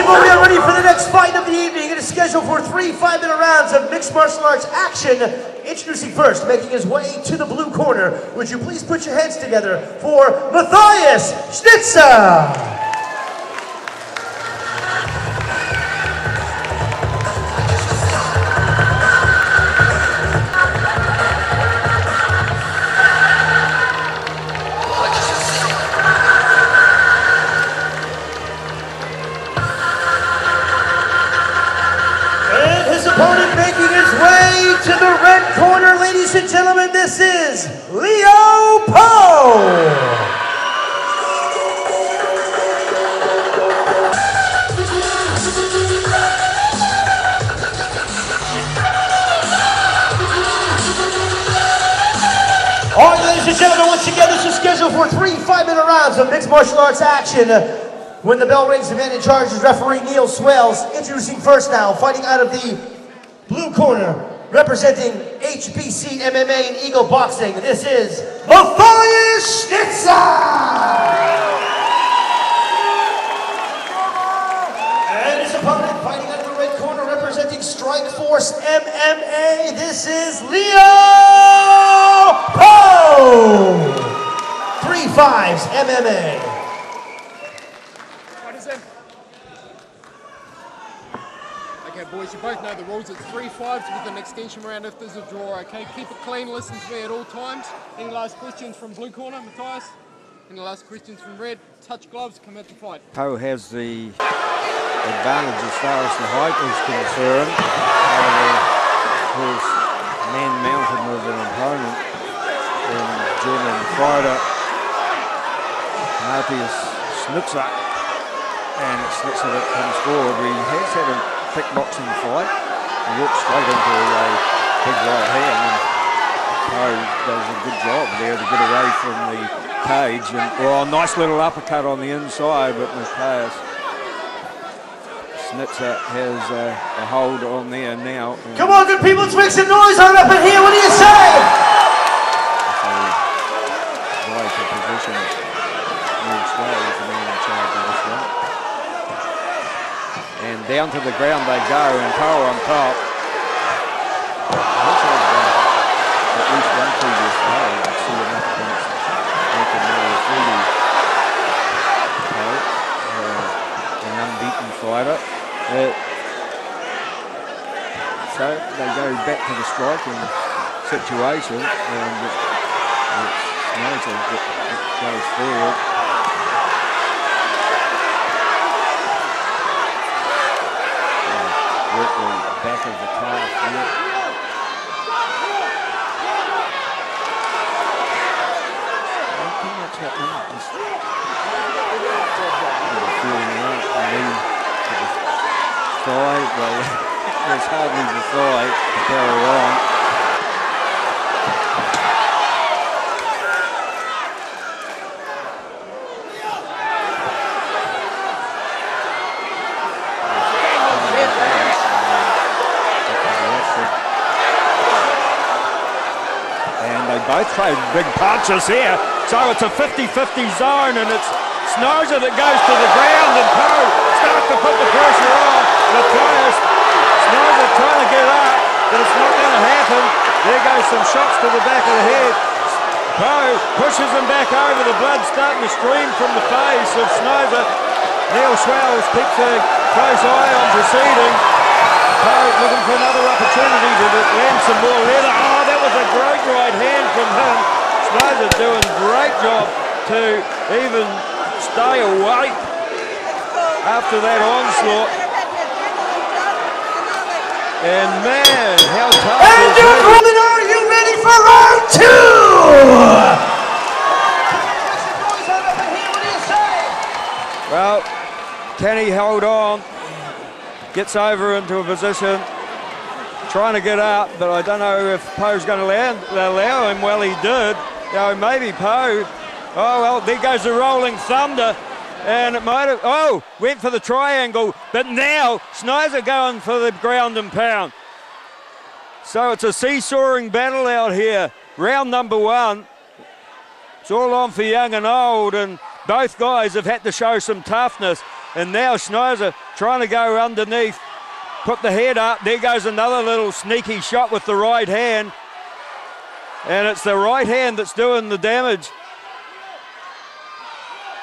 people, we are ready for the next fight of the evening. It is scheduled for 3 5-minute rounds of mixed martial arts action. Introducing first, making his way to the blue corner, would you please put your hands together for Matthias Schnitzer. Opponent making his way to the red corner, ladies and gentlemen, this is Savelio Po'e. All right, ladies and gentlemen, once again, this is scheduled for 3 5-minute rounds of mixed martial arts action. When the bell rings, the man in charge is referee Neil Swells. Introducing first now, fighting out of the blue corner, representing HBC MMA and Eagle Boxing, this is Matthias Schnitzer! And his opponent, fighting out of the red corner, representing Strike Force MMA, this is Savelio Po'e! 3-5s MMA. Okay, boys, you both know the rules. It's 3-5s with an extension round if there's a draw, okay? Keep it clean, listen to me at all times. Any last questions from blue corner, Matthias? Any last questions from red? Touch gloves, come out to fight. Po'e has the advantage as far as the height is concerned. His man-mounted with an opponent in German fighter Matthias Schnitzer. And it's Schnitzer that comes forward. He has had a kickboxing fight. He walks straight into a big right hand, and Po'e does a good job there to get away from the cage. And well, a nice little uppercut on the inside, but Matthias Schnitzer has a hold on there now. Come on, good people, let's make some noise on up in here. What do you say? Right for position. Moves well with the man in charge of this one. And down to the ground they go, and Po'e on top. He's had at least one previous fight. You can see him up against Po'e, an unbeaten fighter. So they go back to the striking situation, and it's nice that it goes forward. Work the back of the calf here. I don't think that's happening. Just feeling right from knee to the thigh. Well, there's hardly the thigh to carry on. Both trade big punches here, so it's a 50-50 zone, and it's Schnitzer that goes to the ground, and Po'e starts to put the pressure on. Matthias Schnitzer trying to get up, but it's not going to happen. There goes some shots to the back of the head. Po'e pushes him back over, the blood starting to stream from the face of Schnitzer. Neil Swells keeps a close eye on proceeding. Po'e looking for another opportunity to land some more leather. Oh, that was a great right hand from him. Schnitzer doing a great job to even stay awake after that onslaught. And man, how tough and is this? Are you ready for round two? Well, can he hold on? Gets over into a position, trying to get up, but I don't know if Po'e's going to allow him. Well, he did. Maybe Po'e. Oh, well, there goes the rolling thunder. And it might have, went for the triangle, but now Schnitzer going for the ground and pound. So it's a seesawing battle out here. Round number one. It's all on for young and old, and both guys have had to show some toughness. And now Schneider trying to go underneath, put the head up. There goes another little sneaky shot with the right hand. And it's the right hand that's doing the damage.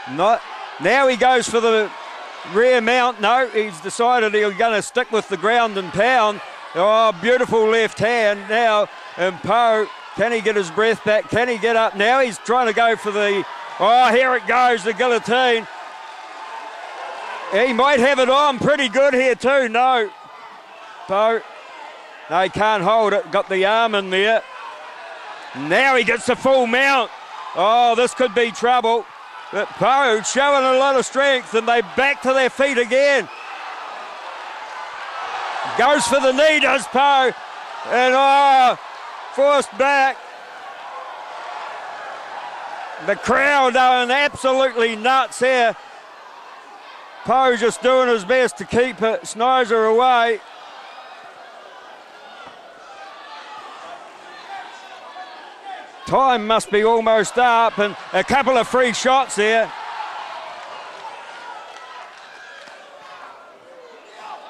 Now he goes for the rear mount. No, he's decided he's going to stick with the ground and pound. Oh, beautiful left hand now. And Po'e, can he get his breath back? Can he get up? Now he's trying to go for the, oh, here it goes, the guillotine. He might have it on pretty good here too. No, Po'e, no, he can't hold it. Got the arm in there. Now he gets the full mount. Oh, this could be trouble. But Po'e showing a lot of strength, and they back to their feet again. Goes for the knee, does Po'e. And forced back. The crowd going absolutely nuts here. Po'e just doing his best to keep Schneider away. Time must be almost up, and a couple of free shots there.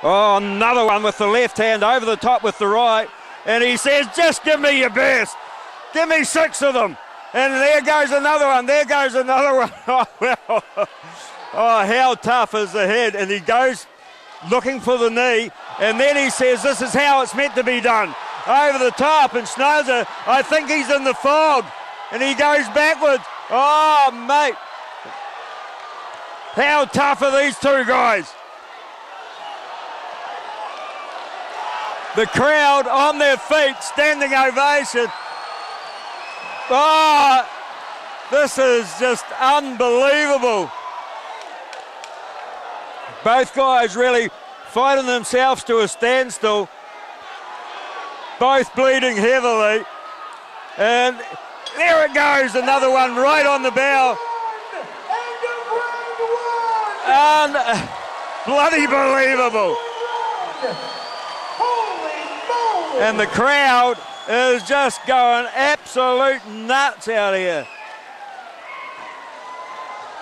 Oh, another one with the left hand over the top with the right. And he says, just give me your best. Give me 6 of them. And there goes another one. There goes another one. Oh, well. Oh, how tough is the head. And he goes looking for the knee. And then he says, this is how it's meant to be done. Over the top. And Schneider, I think he's in the fog. And he goes backwards. Oh, mate. How tough are these two guys? The crowd on their feet, standing ovation. Oh, this is just unbelievable. Both guys really fighting themselves to a standstill. Both bleeding heavily. And there it goes, another one right on the bow. Bloody believable. And the crowd is just going absolute nuts out here.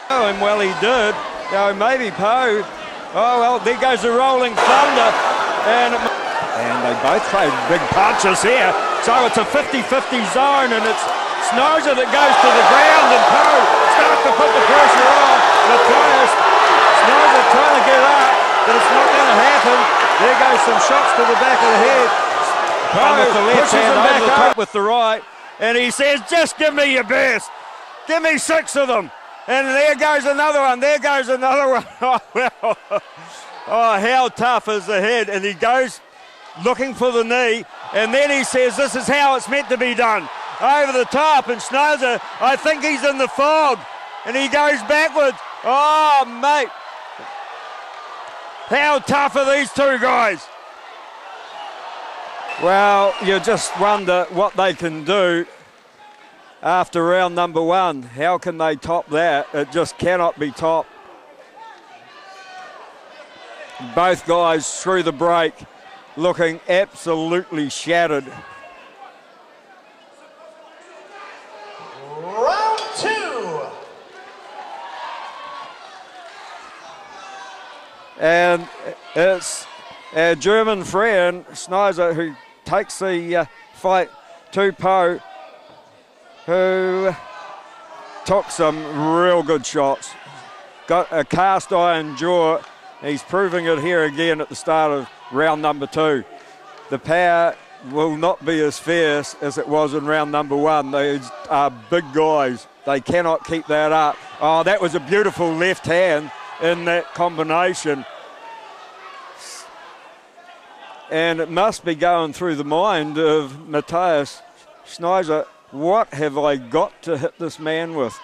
Oh, and well he did. Oh, maybe Po'e. Oh, well, there goes the rolling thunder. And they both trade big punches here. So it's a 50-50 zone, and it's Schneider that goes to the ground, and Po'e starts to put the pressure on. Matthias, Schneider trying to get up, but it's not going to happen. There goes some shots to the back of the head. Po'e with the left hand over the top with the right, and he says, just give me your best. Give me 6 of them. And there goes another one. There goes another one. Oh, well. Oh, how tough is the head. And he goes looking for the knee, and then he says, this is how it's meant to be done. Over the top, and Schneider, I think he's in the fog. And he goes backwards. Oh, mate. How tough are these two guys? Well, you just wonder what they can do after round number 1. How can they top that? It just cannot be topped. Both guys through the break looking absolutely shattered. Round 2. And it's our German friend, Schneider, who takes the fight to Po'e, who took some real good shots. Got a cast iron jaw. He's proving it here again at the start of round number 2. The power will not be as fierce as it was in round number 1. They are big guys. They cannot keep that up. Oh, that was a beautiful left hand in that combination. And it must be going through the mind of Matthias Schneider. What have I got to hit this man with?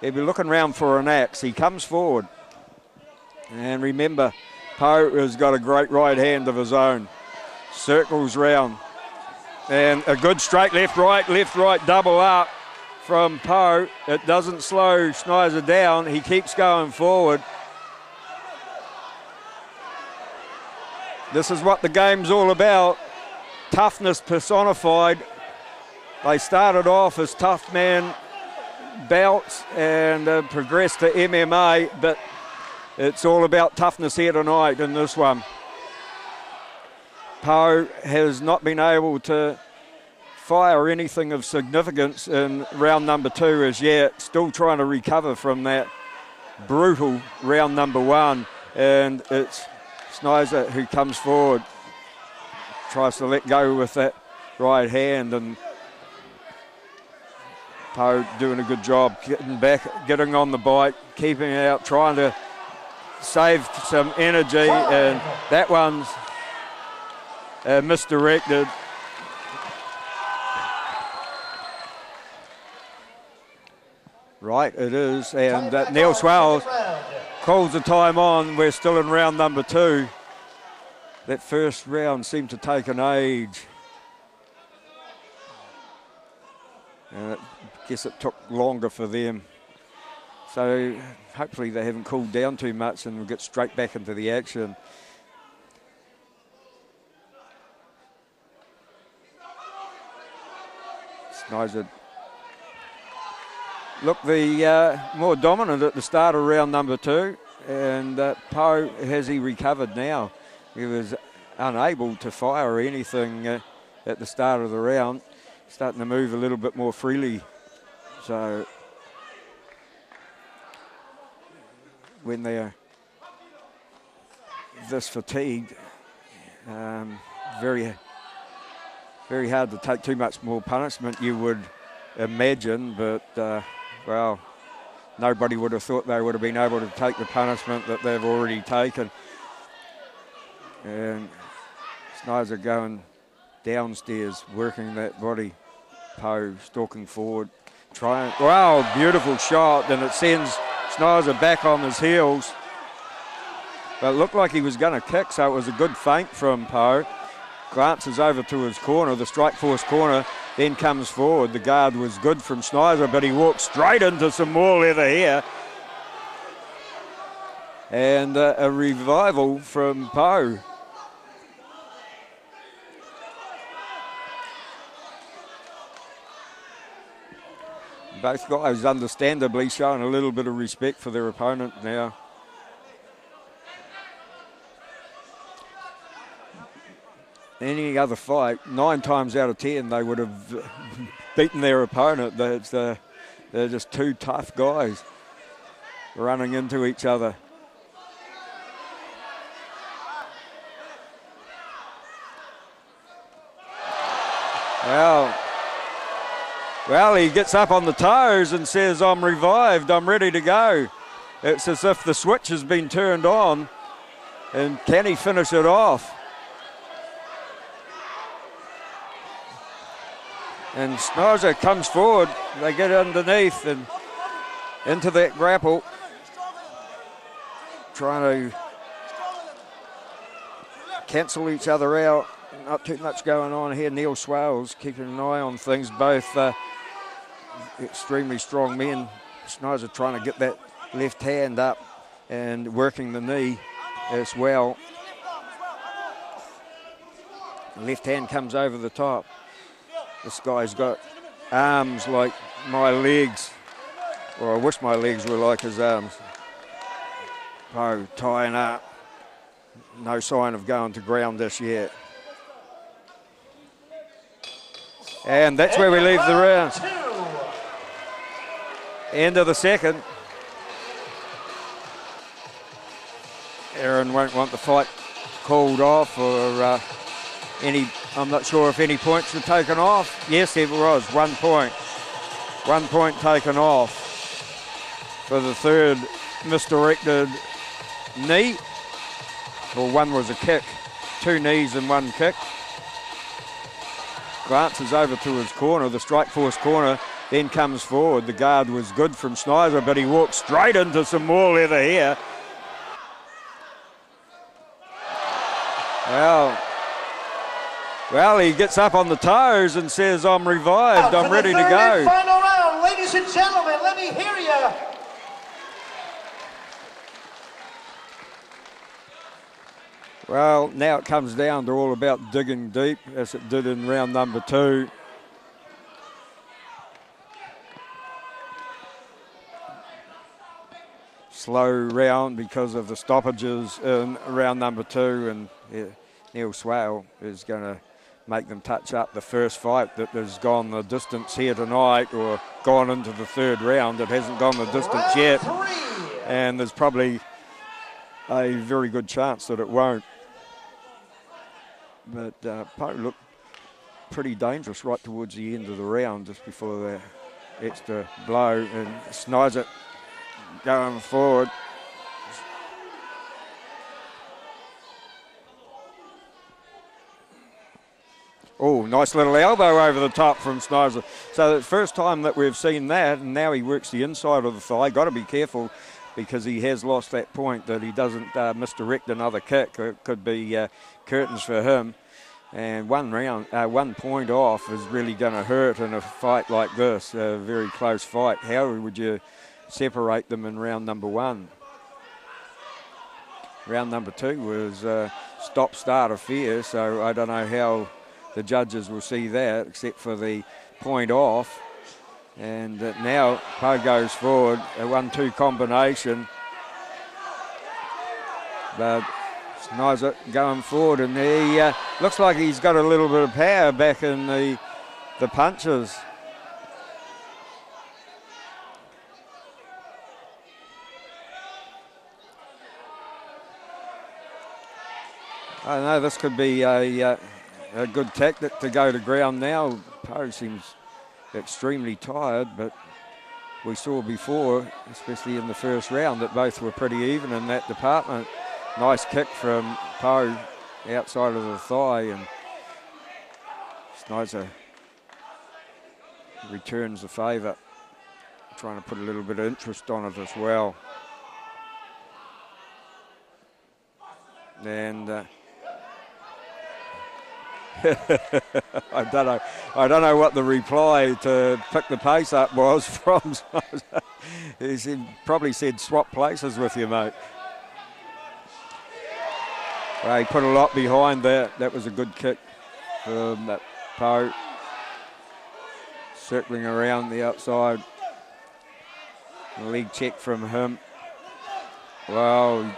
He'll be looking round for an axe. He comes forward. And remember, Po'e has got a great right hand of his own. Circles round. And a good straight left, right, double up from Po'e. It doesn't slow Schneider down. He keeps going forward. This is what the game's all about. Toughness personified. They started off as tough man bouts and progressed to MMA, but it's all about toughness here tonight in this one. Po'e has not been able to fire anything of significance in round number 2 as yet. Still trying to recover from that brutal round number 1. And it's Snizer who comes forward, tries to let go with that right hand, and Po'e doing a good job getting back, getting on the bike, keeping it out, trying to save some energy, and that one's misdirected. Right, it is, and Neil Swales calls the time on. We're still in round number 2. That first round seemed to take an age. And I guess it took longer for them. So hopefully they haven't cooled down too much and we'll get straight back into the action. Snizer looked the more dominant at the start of round number 2, and Po'e, has he recovered now? He was unable to fire anything at the start of the round, starting to move a little bit more freely. So when they're this fatigued, very hard to take too much more punishment, you would imagine, but well, nobody would have thought they would have been able to take the punishment that they've already taken. And Snizer going downstairs, working that body. Po'e stalking forward, trying. Wow, beautiful shot, and it sends Snizer back on his heels. But it looked like he was going to kick, so it was a good feint from Po'e. Glances over to his corner, the strike force corner, then comes forward. The guard was good from Snizer, but he walked straight into some more leather here. And a revival from Po'e. Both guys understandably showing a little bit of respect for their opponent now. Any other fight, 9 times out of 10, they would have beaten their opponent. They're just two tough guys running into each other. Well, he gets up on the toes and says, I'm revived, I'm ready to go. It's as if the switch has been turned on, and can he finish it off? And Snizer comes forward, they get underneath and into that grapple, trying to cancel each other out. Not too much going on here. Neil Swales keeping an eye on things, both extremely strong men. Snizer trying to get that left hand up and working the knee as well. Left hand comes over the top. This guy's got arms like my legs, or I wish my legs were like his arms. Po'e tying up. No sign of going to ground this yet. And that's where we leave the round. End of the second. Aaron won't want the fight called off, or I'm not sure if any points were taken off. Yes, it was 1 point. 1 point taken off for the third misdirected knee. Well, one was a kick, 2 knees and 1 kick. Glances over to his corner, the strike force corner, then comes forward. The guard was good from Snizer, but he walked straight into some more leather here. Well, he gets up on the toes and says, I'm revived, I'm ready to go. Final round, ladies and gentlemen, let me hear you. Well, now it comes down to all about digging deep, as it did in round number 2. slow round because of the stoppages in round number 2, and Neil Swale is going to make them touch up the first fight that has gone the distance here tonight, or gone into the 3rd round. It hasn't gone the distance yet, and there's probably a very good chance that it won't. But Po'e looked pretty dangerous right towards the end of the round, just before the extra blow, and Snizer going forward. Oh, nice little elbow over the top from Snizer. So the first time that we've seen that, and now he works the inside of the thigh. Got to be careful, because he has lost that point, that he doesn't misdirect another kick. It could be curtains for him. And 1 point off is really going to hurt in a fight like this, a very close fight. How would you separate them in round number 1? Round number 2 was stop-start affair, so I don't know how the judges will see that, except for the point off. And now Po'e goes forward, a 1-2 combination. But Snizer going forward, and he looks like he's got a little bit of power back in the punches. I don't know, this could be a good tactic to go to ground now. Po'e seems extremely tired, but we saw before, especially in the first round, that both were pretty even in that department. Nice kick from Po'e outside of the thigh, and Snizer returns the favour, trying to put a little bit of interest on it as well. And I don't know what the reply to pick the pace up was from Snizer. He probably said, swap places with you, mate. Well, he put a lot behind that. That was a good kick from Po'e. Circling around the outside. A leg check from him. Well,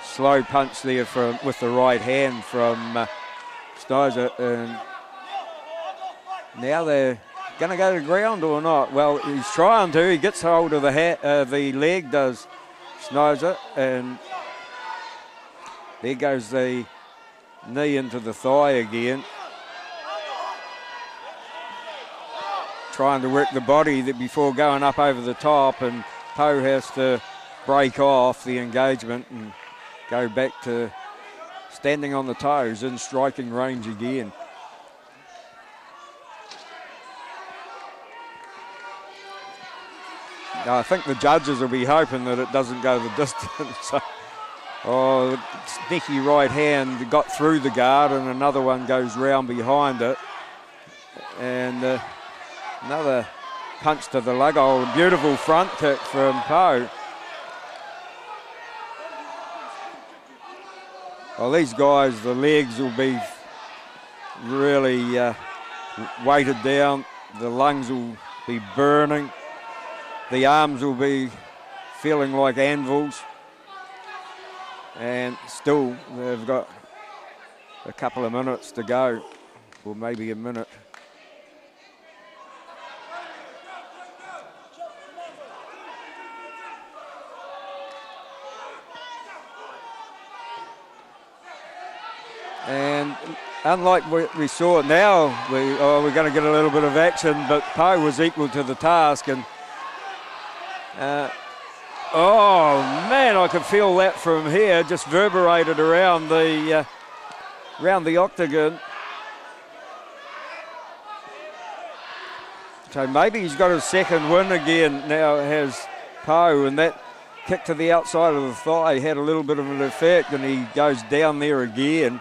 slow punch there with the right hand from Snizer. And now they're going to go to ground or not? Well, he's trying to. He gets hold of the leg, does Snizer, and there goes the knee into the thigh again. Trying to work the body before going up over the top, and Po'e has to break off the engagement and go back to standing on the toes in striking range again. Now, I think the judges will be hoping that it doesn't go the distance. Oh, sneaky right hand got through the guard, and another one goes round behind it. And another punch to the lug hole. Beautiful front kick from Po'e. Well, these guys, the legs will be really weighted down. The lungs will be burning. The arms will be feeling like anvils. And still, they've got a couple of minutes to go, or maybe a minute. And unlike what we saw now, we're going to get a little bit of action, but Po'e was equal to the task. And oh man, I could feel that from here, just reverberated around the octagon. So maybe he's got his second win again now, has Po'e, and that kick to the outside of the thigh had a little bit of an effect, and he goes down there again.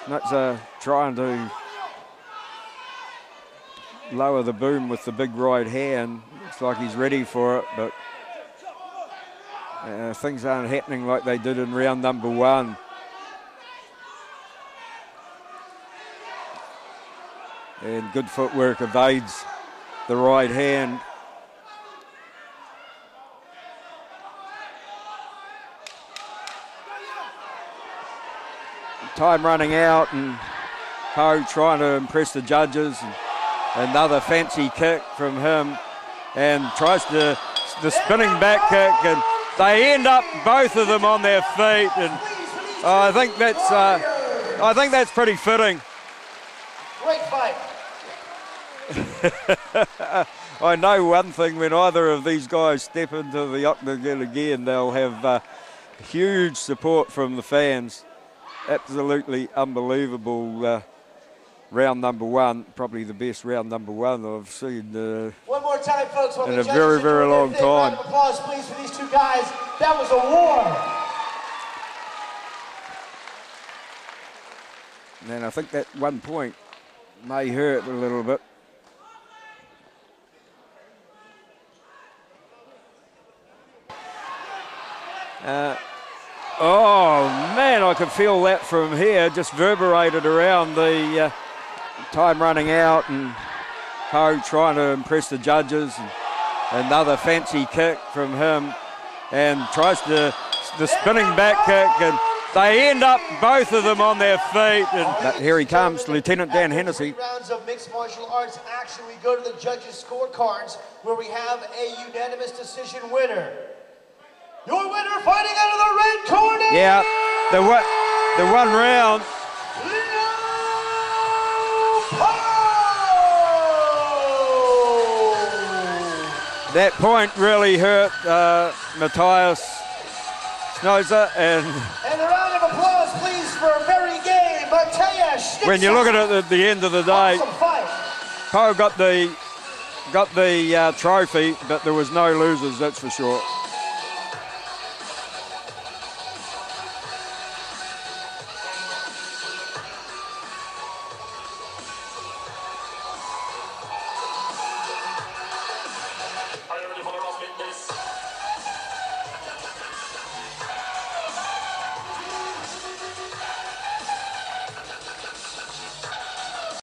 That's trying to lower the boom with the big right hand. Looks like he's ready for it, but things aren't happening like they did in round number 1. And good footwork evades the right hand. time running out, and Po'e trying to impress the judges, and another fancy kick from him, and tries the spinning back kick, and they end up both of them on their feet, and I think that's pretty fitting. Great fight. I know one thing: when either of these guys step into the octagon again, they'll have huge support from the fans. Absolutely unbelievable round number one, probably the best round number one I've seen one more time, folks, in a very, very long time. Round of applause, please, for these two guys. That was a war. And I think that 1 point may hurt a little bit. Oh man, I could feel that from here, just reverberated around the time running out, and Po'e trying to impress the judges, and another fancy kick from him, and tries the spinning back kick, and they end up both of them on their feet. And here he comes, Lieutenant Dan Hennessy. Rounds of mixed martial arts action, we go to the judges' scorecards, where we have a unanimous decision winner. Your winner, fighting out of the red corner. Yeah, the one round. That point really hurt Matthias Schnauzer, and a round of applause, please, for a very gay Matthias. When you look at it at the end of the day, Po'e got the trophy, but there was no losers, that's for sure.